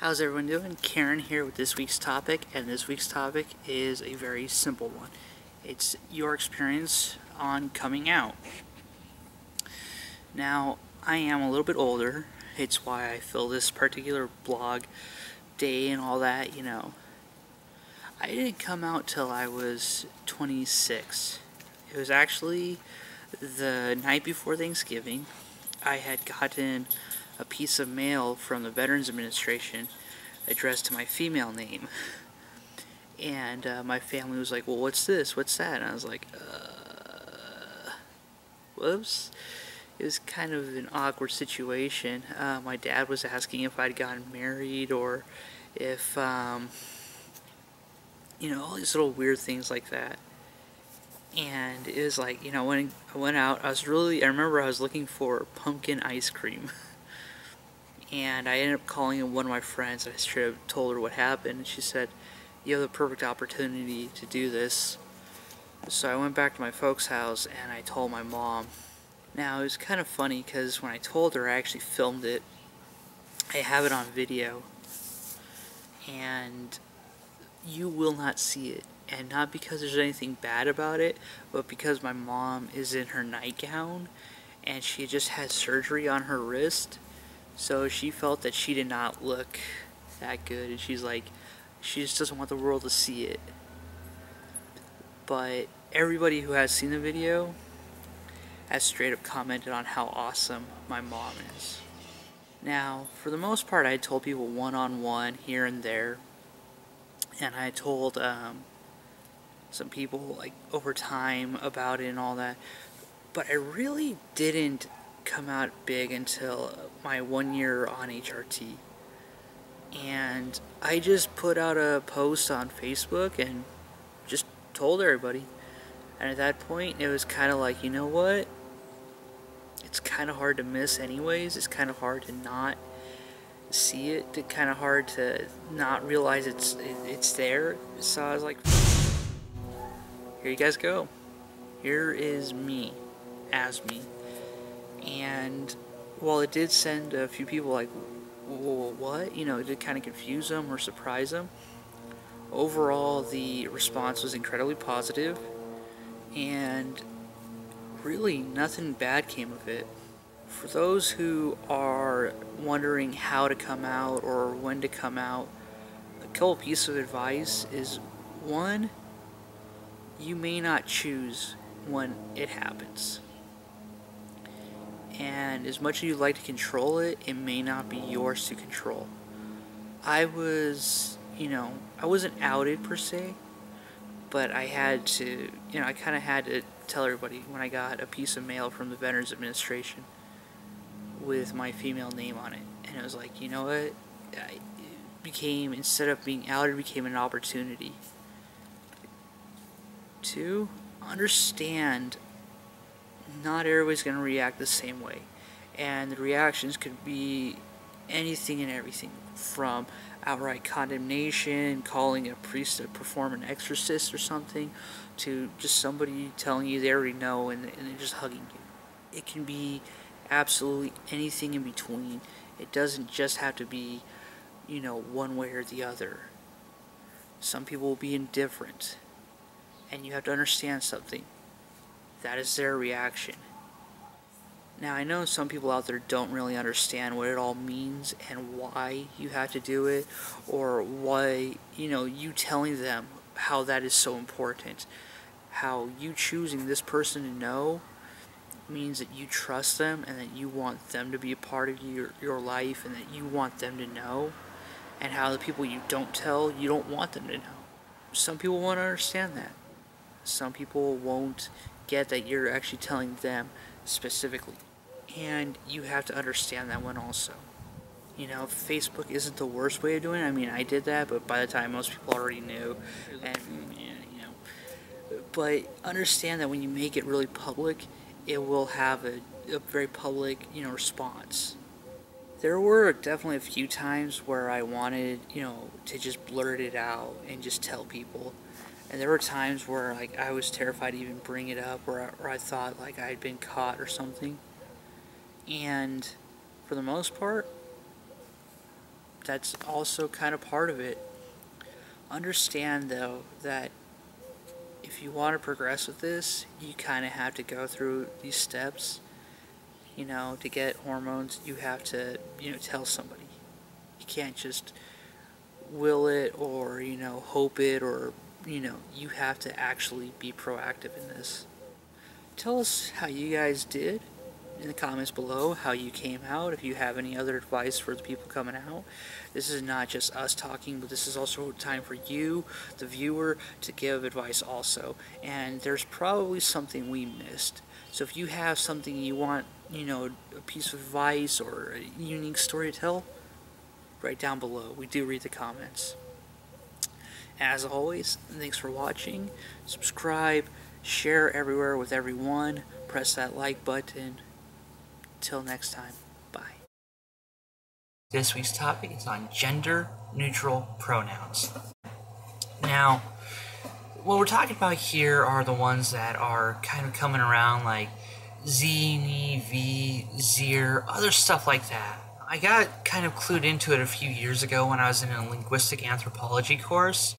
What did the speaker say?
How's everyone doing? Karen here with this week's topic, and this week's topic is a very simple one. It's your experience on coming out. Now, I am a little bit older. It's why I fill this particular blog day and all that, I didn't come out till I was 26. It was actually the night before Thanksgiving. I had gotten a piece of mail from the Veterans Administration addressed to my female name. And my family was like, well, what's this? What's that? And I was like, whoops. It was kind of an awkward situation. My dad was asking if I'd gotten married or if, all these little weird things like that. And it was like, when I went out, I remember I was looking for pumpkin ice cream. And I ended up calling one of my friends, and I straight up told her what happened, and she said, you have the perfect opportunity to do this. So I went back to my folks' house, and I told my mom. Now, it was kind of funny, because when I told her, I actually filmed it. I have it on video, and you will not see it. And not because there's anything bad about it, but because my mom is in her nightgown, and she just had surgery on her wrist. So she felt that she did not look that good, and she's like, she just doesn't want the world to see it. But everybody who has seen the video has straight up commented on how awesome my mom is. Now, for the most part, I told people one-on-one here and there, and I told some people like over time about it and all that, but I really didn't come out big until my 1 year on HRT. And I just put out a post on Facebook and just told everybody. And at that point, it was kind of like, you know what? It's kind of hard to miss anyways. It's kind of hard to not see it. It's kind of hard to not realize it's there. So I was like, here you guys go. Here is me, as me. And while it did send a few people like, well, what? It did kind of confuse them or surprise them. Overall, the response was incredibly positive, and really nothing bad came of it. For those who are wondering how to come out or when to come out, a couple pieces of advice is, one, you may not choose when it happens. And as much as you'd like to control it, it may not be yours to control. I was, I wasn't outed per se, but I had to, I kind of had to tell everybody when I got a piece of mail from the Veterans Administration with my female name on it. And it was like, you know what? It became, instead of being outed, it became an opportunity. Two, understand not everybody's going to react the same way, and the reactions could be anything and everything from outright condemnation, calling a priest to perform an exorcist or something, to just somebody telling you they already know and they're just hugging you. It can be absolutely anything in between. It doesn't just have to be, one way or the other. Some people will be indifferent, and you have to understand something. That is their reaction. Now, I know some people out there don't really understand what it all means and why you have to do it, or why, you telling them how that is so important. How you choosing this person to know means that you trust them and that you want them to be a part of your life and that you want them to know, and how the people you don't tell, you don't want them to know. Some people won't understand that. Some people won't get that you're actually telling them specifically. And you have to understand that one also. Facebook isn't the worst way of doing it. I mean, I did that, but by the time most people already knew. And, but understand that when you make it really public, it will have a very public, response. There were definitely a few times where I wanted, to just blurt it out and just tell people. And there were times where I was terrified to even bring it up, or I thought I had been caught or something. And for the most part, that's also kind of part of it. Understand, though, that if you want to progress with this, you kind of have to go through these steps. You know, to get hormones, you have to, tell somebody. You can't just will it or, hope it, or, you have to actually be proactive in this. Tell us how you guys did in the comments below, how you came out, if you have any other advice for the people coming out. This is not just us talking, but this is also time for you, the viewer, to give advice also. And there's probably something we missed. So if you have something you want, a piece of advice or a unique story to tell, write down below. We do read the comments. As always, thanks for watching. Subscribe, share everywhere with everyone, press that like button. Till next time, bye. This week's topic is on gender-neutral pronouns. Now, what we're talking about here are the ones that are kind of coming around, like Z, me, V, zir, other stuff like that. I got kind of clued into it a few years ago when I was in a linguistic anthropology course.